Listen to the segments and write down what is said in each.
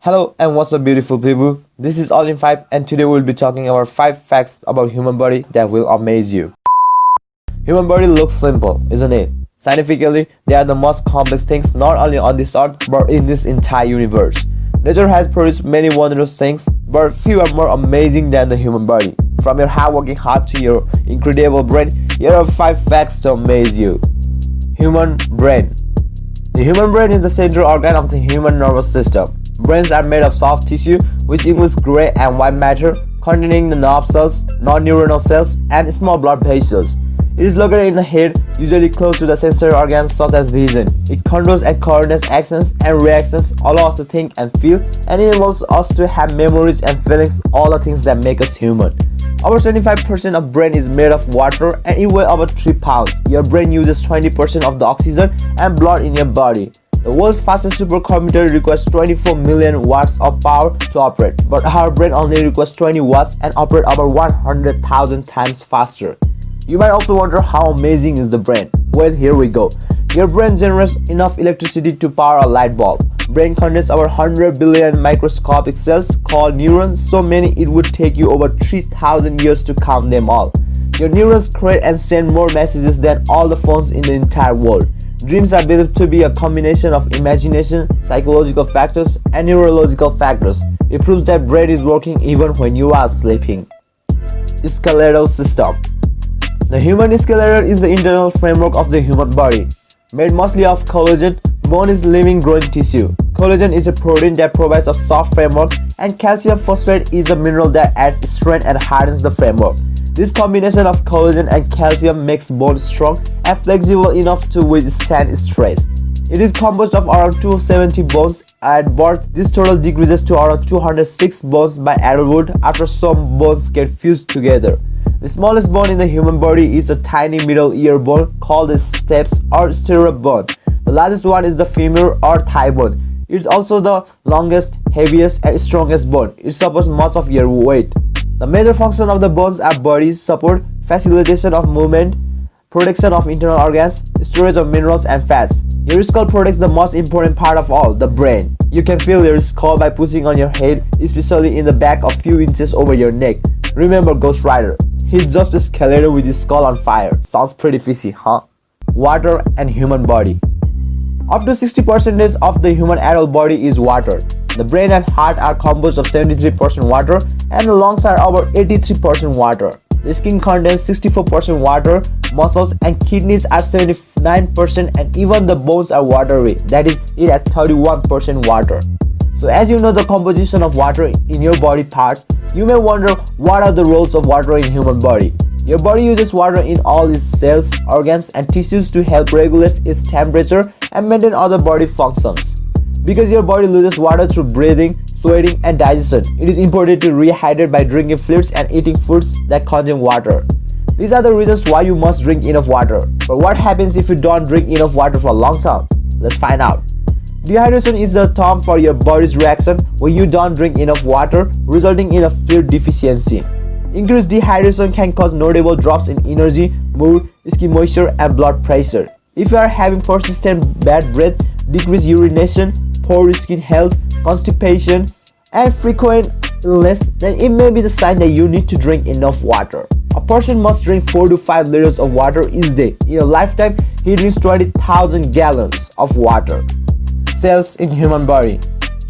Hello and what's up beautiful people, this is All in 5 and today we'll be talking about 5 facts about human body that will amaze you. Human body looks simple, isn't it? Scientifically, they are the most complex things not only on this earth but in this entire universe. Nature has produced many wondrous things, but few are more amazing than the human body. From your hard-working heart to your incredible brain, here are 5 facts to amaze you. Human brain. The human brain is the central organ of the human nervous system. Brains are made of soft tissue, which includes gray and white matter, containing the nerve cells, non-neuronal cells, and small blood vessels. It is located in the head, usually close to the sensory organs such as vision. It controls and coordinates actions and reactions, allows us to think and feel, and enables us to have memories and feelings, all the things that make us human. Over 75% of brain is made of water and it weighs about 3 pounds. Your brain uses 20% of the oxygen and blood in your body. The world's fastest supercomputer requires 24 million watts of power to operate, but our brain only requires 20 watts and operates about 100,000 times faster. You might also wonder how amazing is the brain. Well, here we go. Your brain generates enough electricity to power a light bulb. Brain contains over 100 billion microscopic cells called neurons, so many it would take you over 3,000 years to count them all. Your neurons create and send more messages than all the phones in the entire world. Dreams are believed to be a combination of imagination, psychological factors, and neurological factors. It proves that brain is working even when you are sleeping. Skeletal system. The human skeleton is the internal framework of the human body. Made mostly of collagen, bone is living growing tissue. Collagen is a protein that provides a soft framework, and calcium phosphate is a mineral that adds strength and hardens the framework. This combination of collagen and calcium makes bone strong and flexible enough to withstand stress. It is composed of around 270 bones at birth. This total decreases to around 206 bones by adulthood after some bones get fused together. The smallest bone in the human body is a tiny middle ear bone called the stapes or stirrup bone. The largest one is the femur or thigh bone. It is also the longest, heaviest, and strongest bone. It supports much of your weight. The major functions of the bones are body support, facilitation of movement, protection of internal organs, storage of minerals and fats. Your skull protects the most important part of all, the brain. You can feel your skull by pushing on your head, especially in the back a few inches over your neck. Remember Ghost Rider, he's just a skeleton with his skull on fire. Sounds pretty fishy, huh? Water and human body. Up to 60% of the human adult body is water. The brain and heart are composed of 73% water and the lungs are over 83% water. The skin contains 64% water, muscles and kidneys are 79% and even the bones are watery, that is, it has 31% water. So as you know the composition of water in your body parts, you may wonder what are the roles of water in human body. Your body uses water in all its cells, organs and tissues to help regulate its temperature and maintain other body functions. Because your body loses water through breathing, sweating and digestion, it is important to rehydrate by drinking fluids and eating foods that contain water. These are the reasons why you must drink enough water. But what happens if you don't drink enough water for a long time? Let's find out. Dehydration is the term for your body's reaction when you don't drink enough water, resulting in a fluid deficiency. Increased dehydration can cause notable drops in energy, mood, skin moisture, and blood pressure. If you are having persistent bad breath, decreased urination, poor skin health, constipation, and frequent illness, then it may be the sign that you need to drink enough water. A person must drink 4 to 5 liters of water each day. In a lifetime, he drinks 20,000 gallons of water. Cells in human body.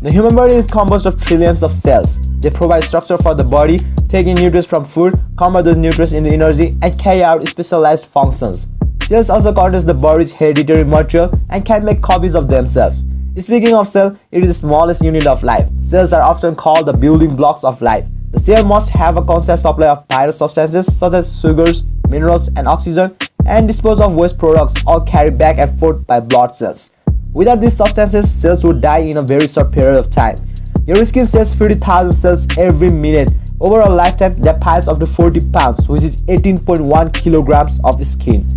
The human body is composed of trillions of cells. They provide structure for the body, take in nutrients from food, convert those nutrients into energy, and carry out specialized functions. Cells also contain the body's hereditary material and can make copies of themselves. Speaking of cell, it is the smallest unit of life. Cells are often called the building blocks of life. The cell must have a constant supply of vital substances such as sugars, minerals, and oxygen, and dispose of waste products, all carried back and forth by blood cells. Without these substances, cells would die in a very short period of time. Your skin sheds 50,000 cells every minute. Over a lifetime, that piles up to 40 pounds, which is 18.1 kilograms of skin.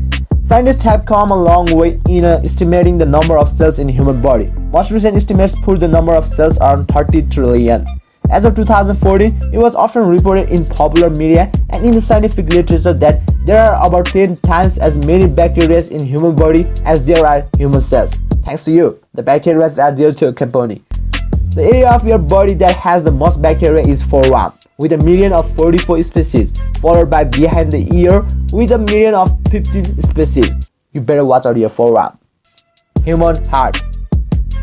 Scientists have come a long way in estimating the number of cells in the human body. Most recent estimates put the number of cells around 30 trillion. As of 2014, it was often reported in popular media and in the scientific literature that there are about 10 times as many bacteria in human body as there are human cells. Thanks to you, the bacteria are there to accompany. The area of your body that has the most bacteria is forearm, with a median of 44 species, followed by behind the ear with a median of 15 species. You better watch out your forearm. Human heart.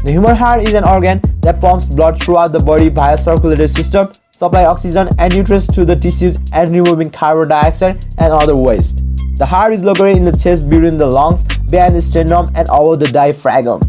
The human heart is an organ that pumps blood throughout the body via circulatory system, supply oxygen and nutrients to the tissues and removing carbon dioxide and other waste. The heart is located in the chest between the lungs, behind the sternum and above the diaphragm.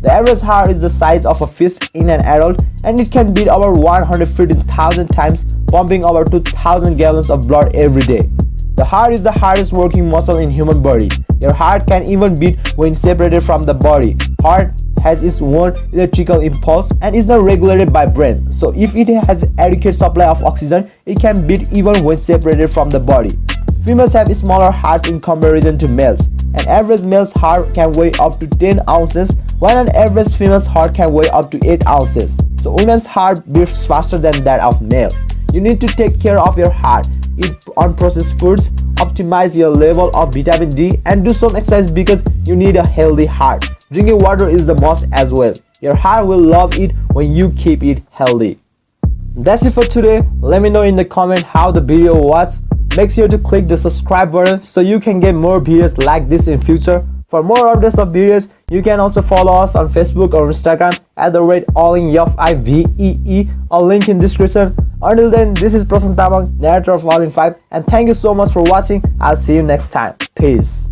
The average heart is the size of a fist in an adult and it can beat over 115,000 times, pumping over 2,000 gallons of blood every day. The heart is the hardest working muscle in human body. Your heart can even beat when separated from the body. Heart has its own electrical impulse and is not regulated by brain. So if it has adequate supply of oxygen, it can beat even when separated from the body. Females have smaller hearts in comparison to males. An average male's heart can weigh up to 10 ounces, while an average female's heart can weigh up to 8 ounces. So women's heart beats faster than that of male. You need to take care of your heart, eat unprocessed foods, optimize your level of vitamin D and do some exercise because you need a healthy heart. Drinking water is the must as well. Your heart will love it when you keep it healthy. That's it for today. Let me know in the comment how the video was. Make sure to click the subscribe button so you can get more videos like this in future. For more updates of videos, you can also follow us on Facebook or Instagram at @AllInFivee, a link in description. Until then, this is Prasan Tamang, narrator of All in 5, and thank you so much for watching. I'll see you next time. Peace.